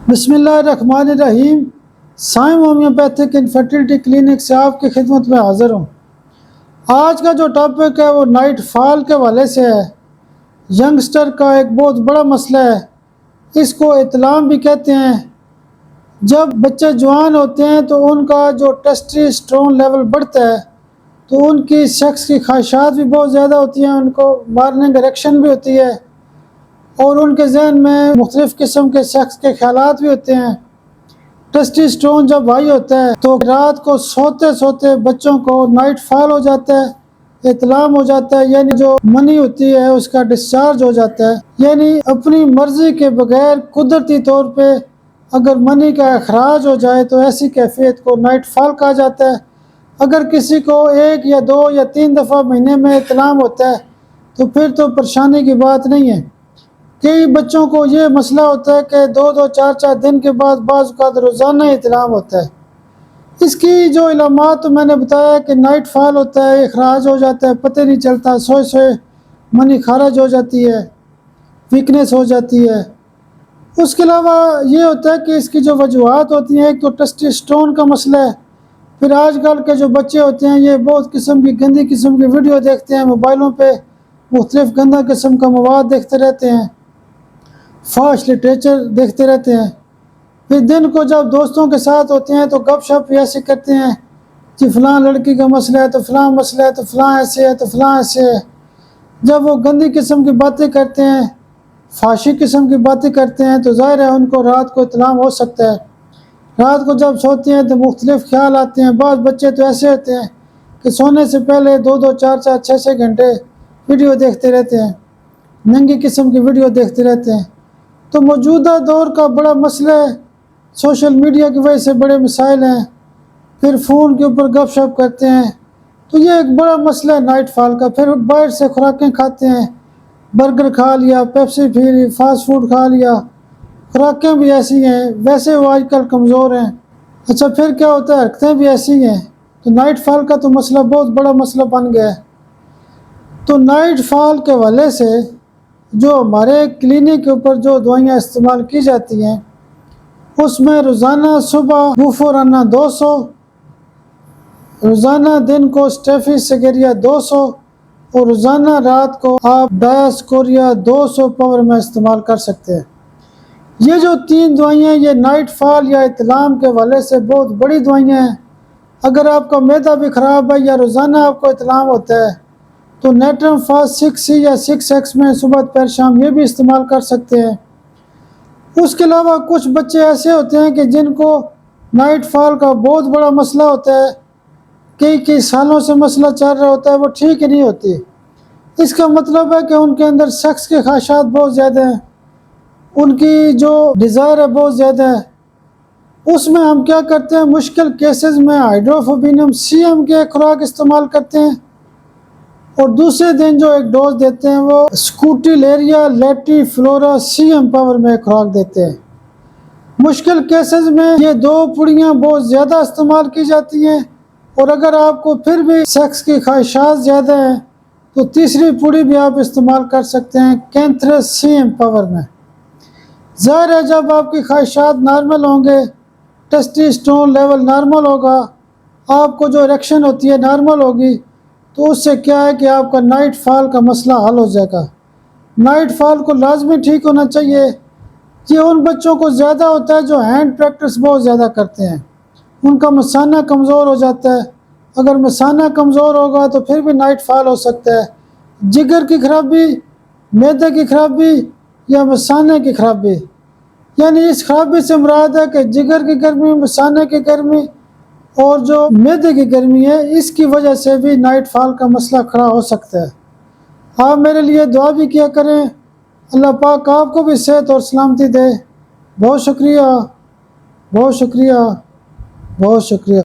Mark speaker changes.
Speaker 1: بسم اللہ الرحمن الرحیم۔ سائم ہومیوپیتھک انفرٹیلٹی کلینک سے آپ کی خدمت میں حاضر ہوں۔ آج کا جو ٹاپک ہے وہ نائٹ فال کے حوالے سے ہے۔ ینگسٹر کا ایک بہت بڑا مسئلہ ہے، اس کو احتلام بھی کہتے ہیں۔ جب بچے جوان ہوتے ہیں تو ان کا جو ٹیسٹوسٹیرون لیول بڑھتا ہے تو ان کی سیکس کی خواہشات بھی بہت زیادہ ہوتی ہیں، ان کو مارننگ اریکشن بھی ہوتی ہے اور ان کے ذہن میں مختلف قسم کے سیکس کے خیالات بھی ہوتے ہیں۔ ٹیسٹوسٹیرون جب ہائی ہوتا ہے تو رات کو سوتے سوتے بچوں کو نائٹ فال ہو جاتا ہے، احتلام ہو جاتا ہے، یعنی جو منی ہوتی ہے اس کا ڈسچارج ہو جاتا ہے۔ یعنی اپنی مرضی کے بغیر قدرتی طور پہ اگر منی کا اخراج ہو جائے تو ایسی کیفیت کو نائٹ فال کہا جاتا ہے۔ اگر کسی کو 1 یا 2 یا 3 دفعہ مہینے میں احتلام ہوتا ہے تو پھر تو پریشانی کی بات نہیں ہے۔ کئی بچوں کو یہ مسئلہ ہوتا ہے کہ 2 4 دن کے بعد بعض اوقات روزانہ احتلام ہوتا ہے۔ اس کی جو علامات تو میں نے بتایا کہ نائٹ فال ہوتا ہے، اخراج ہو جاتا ہے، پتہ نہیں چلتا، سوئے سوئے منی خارج ہو جاتی ہے، ویکنیس ہو جاتی ہے۔ اس کے علاوہ یہ ہوتا ہے کہ اس کی جو وجوہات ہوتی ہیں، ایک تو ٹیسٹوسٹیرون کا مسئلہ ہے، پھر آج کل کے جو بچے ہوتے ہیں یہ بہت قسم کی گندی قسم کی ویڈیو دیکھتے ہیں، موبائلوں پہ مختلف گندا قسم کا مواد دیکھتے رہتے ہیں، فحش لٹریچر دیکھتے رہتے ہیں۔ پھر دن کو جب دوستوں کے ساتھ ہوتے ہیں تو گپ شپ ایسے کرتے ہیں کہ فلاں لڑکی کا مسئلہ ہے تو فلاں مسئلہ ہے تو فلاں ایسے ہے تو فلاں ایسے ہے۔ جب وہ گندی قسم کی باتیں کرتے ہیں، فحشی قسم کی باتیں کرتے ہیں تو ظاہر ہے ان کو رات کو احتلام ہو سکتا ہے۔ رات کو جب سوتے ہیں تو مختلف خیال آتے ہیں۔ بعض بچے تو ایسے ہوتے ہیں کہ سونے سے پہلے 2 4 6 گھنٹے ویڈیو دیکھتے رہتے ہیں، ننگی قسم کی ویڈیو دیکھتے رہتے ہیں۔ تو موجودہ دور کا بڑا مسئلہ ہے، سوشل میڈیا کی وجہ سے بڑے مسائل ہیں، پھر فون کے اوپر گپ شپ کرتے ہیں، تو یہ ایک بڑا مسئلہ ہے نائٹ فال کا۔ پھر باہر سے خوراکیں کھاتے ہیں، برگر کھا لیا، پیپسی پی لی، فاسٹ فوڈ کھا لیا، خوراکیں بھی ایسی ہیں، ویسے وہ آج کل کمزور ہیں۔ اچھا پھر کیا ہوتا ہے، حرکتیں بھی ایسی ہیں، تو نائٹ فال کا تو مسئلہ بہت بڑا مسئلہ بن گیا ہے۔ تو نائٹ فال کے حوالے سے جو ہمارے کلینک کے اوپر جو دوائیاں استعمال کی جاتی ہیں اس میں روزانہ صبح بوفورانہ 200، روزانہ دن کو اسٹیفی سگیریا 200 اور روزانہ رات کو آپ ڈایاسکوریا 200 پاور میں استعمال کر سکتے ہیں۔ یہ جو 3 دوائیاں یہ نائٹ فال یا احتلام کے حوالے سے بہت بڑی دوائیاں ہیں۔ اگر آپ کا معدہ بھی خراب ہے یا روزانہ آپ کو احتلام ہوتا ہے تو نیٹرم فاسٹ 6C یا 6X میں صبح دوپہر شام یہ بھی استعمال کر سکتے ہیں۔ اس کے علاوہ کچھ بچے ایسے ہوتے ہیں کہ جن کو نائٹ فال کا بہت بڑا مسئلہ ہوتا ہے، کئی سالوں سے مسئلہ چل رہا ہوتا ہے، وہ ٹھیک ہی نہیں ہوتی۔ اس کا مطلب ہے کہ ان کے اندر سیکس کے خواہشات بہت زیادہ ہیں، ان کی جو ڈیزائر ہے بہت زیادہ ہے۔ اس میں ہم کیا کرتے ہیں، مشکل کیسز میں ہائیڈروفوبینم CM کی ایک خوراک استعمال کرتے ہیں اور دوسرے دن جو ایک ڈوز دیتے ہیں وہ سکوٹیلیریا لیٹی فلورا CM پاور میں ایک خوراک دیتے ہیں۔ مشکل کیسز میں یہ 2 پڑیاں بہت زیادہ استعمال کی جاتی ہیں، اور اگر آپ کو پھر بھی سیکس کی خواہشات زیادہ ہیں تو تیسری پڑی بھی آپ استعمال کر سکتے ہیں کینتھرس CM پاور میں۔ ظاہر ہے جب آپ کی خواہشات نارمل ہوں گے، ٹیسٹوسٹیرون لیول نارمل ہوگا، آپ کو جو اریکشن ہوتی ہے نارمل ہوگی، تو اس سے کیا ہے کہ آپ کا نائٹ فال کا مسئلہ حل ہو جائے گا۔ نائٹ فال کو لازمی ٹھیک ہونا چاہیے۔ یہ ان بچوں کو زیادہ ہوتا ہے جو ہینڈ پریکٹس بہت زیادہ کرتے ہیں، ان کا مثانہ کمزور ہو جاتا ہے۔ اگر مثانہ کمزور ہوگا تو پھر بھی نائٹ فال ہو سکتا ہے۔ جگر کی خرابی، معدے کی خرابی یا مثانے کی خرابی، یعنی اس خرابی سے مراد ہے کہ جگر کی گرمی، مثانے کی گرمی اور جو معدے کی گرمی ہے، اس کی وجہ سے بھی نائٹ فال کا مسئلہ کھڑا ہو سکتا ہے۔ آپ میرے لیے دعا بھی کیا کریں، اللہ پاک آپ کو بھی صحت اور سلامتی دے۔ بہت شکریہ، بہت شکریہ، بہت شکریہ۔